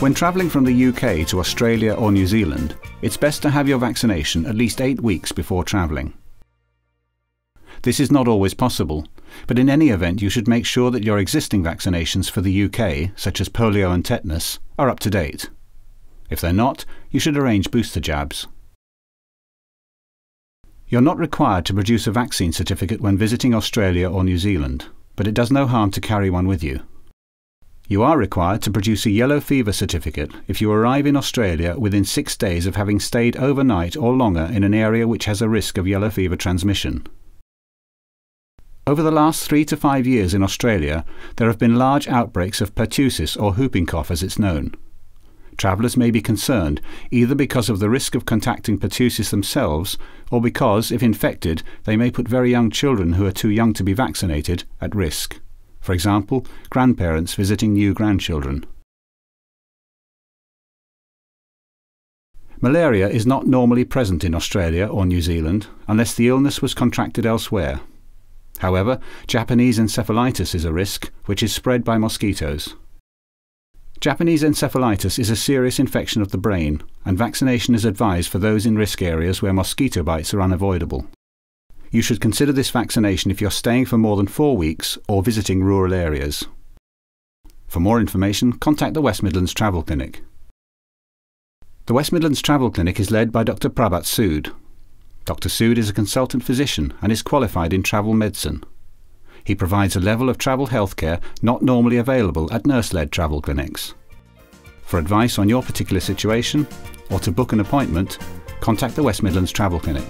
When travelling from the UK to Australia or New Zealand, it's best to have your vaccination at least 8 weeks before travelling. This is not always possible, but in any event you should make sure that your existing vaccinations for the UK, such as polio and tetanus, are up to date. If they're not, you should arrange booster jabs. You're not required to produce a vaccine certificate when visiting Australia or New Zealand, but it does no harm to carry one with you. You are required to produce a yellow fever certificate if you arrive in Australia within 6 days of having stayed overnight or longer in an area which has a risk of yellow fever transmission. Over the last 3 to 5 years in Australia, there have been large outbreaks of Pertussis, or whooping cough as it's known. Travellers may be concerned either because of the risk of contacting Pertussis themselves, or because, if infected, they may put very young children who are too young to be vaccinated at risk. For example, grandparents visiting new grandchildren. Malaria is not normally present in Australia or New Zealand unless the illness was contracted elsewhere. However, Japanese encephalitis is a risk, which is spread by mosquitoes. Japanese encephalitis is a serious infection of the brain, and vaccination is advised for those in risk areas where mosquito bites are unavoidable. You should consider this vaccination if you're staying for more than 4 weeks or visiting rural areas. For more information, contact the West Midlands Travel Clinic. The West Midlands Travel Clinic is led by Dr. Prabhat Sood. Dr. Sood is a consultant physician and is qualified in travel medicine. He provides a level of travel healthcare not normally available at nurse-led travel clinics. For advice on your particular situation or to book an appointment, contact the West Midlands Travel Clinic.